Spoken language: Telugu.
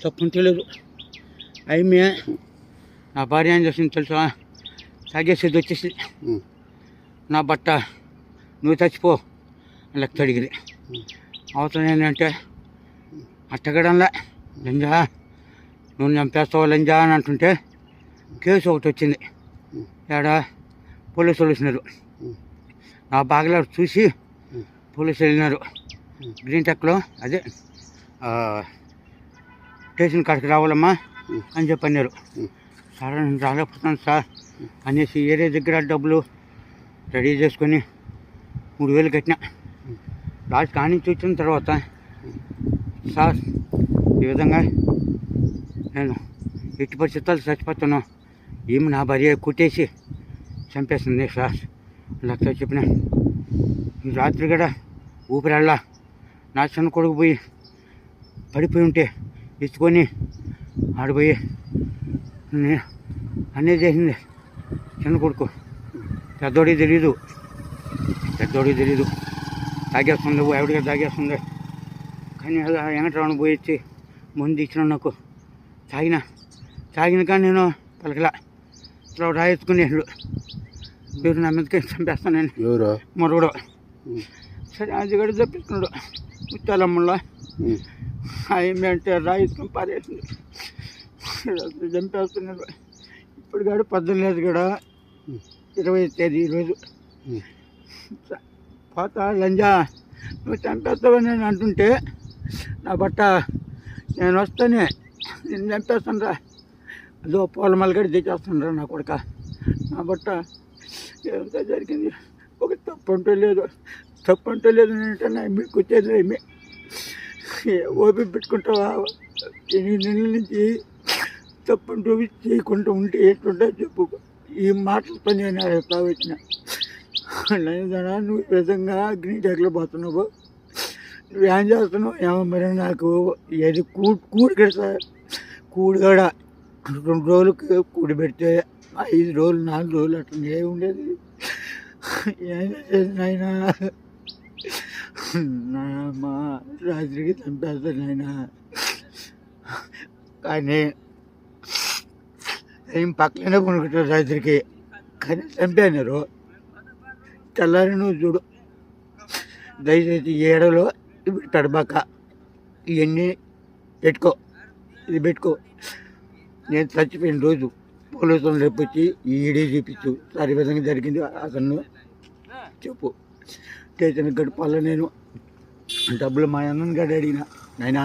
తప్పుంటే లేదు. అయిమే నా భార్య ఏం చేసింది తెలుసా, తాగేసేది వచ్చేసి నా బట్ట నువ్వు చచ్చిపో లెక్క అడిగింది. అవసరం ఏంటంటే అట్టగడంలా లంజా నువ్వు చంపేస్తావు లంజా అని అంటుంటే కేసు ఒకటి వచ్చింది. ఏడా పోలీసులు వచ్చినారు. నా బాగలా చూసి పోలీసులు వెళ్ళినారు. గ్రీన్ టెక్లో అదే స్టేషన్ కాడికి రావాలమ్మా అని చెప్పి అన్నారు. సార్ నేను రాలేకపోతున్నాను సార్ అనేసి ఏరియా దగ్గర డబ్బులు రెడీ చేసుకొని 3,000 కట్టిన. లాస్ట్ కానించి వచ్చిన తర్వాత సార్ ఈ విధంగా నేను ఎట్టి పరిస్థితులు చచ్చిపోతాను, ఏమి నా భార్య కుట్టేసి చంపేస్తుంది సార్ లక్ష చెప్పిన. ఈ రాత్రి కూడా ఊపిరాళ్ళ నా చిన్న కొడుకు పోయి పడిపోయి ఉంటే ఇచ్చుకొని ఆడిపోయి అన్నీ చేసింది చిన్న కొడుకు. పెద్దోడికి తెలీదు తాగేస్తుంది, ఎవడిగా తాగేస్తుంది. కానీ వెంకటరావుని పోయి ఇచ్చి ముందు ఇచ్చిన నాకు తాగిన కానీ నేను పలకలా. ఇట్లా రాయించుకుని మీరు నా మీదకి చంపేస్తానని మరొకడు. సరే అది కూడా తప్పించుకున్నాడు ముత్యాలమ్మలో. ఏమంటే రాయించుకొని పారేసింది, చంపేస్తున్నాడు. ఇప్పుడు కాదు 18 కూడా 20వ తేదీ ఈరోజు. పోతా లంజా నువ్వు చంపేస్తావని నేను అంటుంటే నా బట్ట నేను వస్తానే నేను చంపేస్తాను రా, అదో పూలమల్లి గడి తెచ్చేస్తాను రా నా కొడుక. నా బట్ట ఎంత జరిగింది, ఒక తప్పు అంటూ లేదు అంటే నా మీకు వచ్చేది ఏమి ఓపి పెట్టుకుంటావా? 8 నెలల నుంచి తప్పంటూ చేయకుండా ఉంటే ఏంటుంటా చెప్పు. ఈ మాటలు పని నేను వచ్చిన లేదా నువ్వు విధంగా గ్రీన్ టెక్లో పోతున్నావు, నువ్వు ఏం చేస్తున్నావు ఏమో మరి. నాకు ఏది కూడి కడతా కూడి కూడా 2 రోజులకి కూడి పెడితే 5 రోజులు 4 రోజులు అట్లా ఉండేది. ఏం చేసేది నాయన, మా రాత్రికి చంపేస్తాను నాయన. కానీ ఏం పక్కనే కొనుక్కుంటారు రాత్రికి, కానీ చంపారు. తెల్లారి నువ్వు చూడు, దయచేసి ఏడలో ఇప్పుడు తడబాక ఇవన్నీ ఇది పెట్టుకో. నేను చచ్చిపోయిన రోజు పోలీసులను రేపొచ్చి ఈడీ చూపించు సార్ ఈ విధంగా జరిగింది అతను చెప్పు. స్టేషన్కి గడపాల నేను డబ్బులు మా అన్నని గడి అడిగిన నాయనా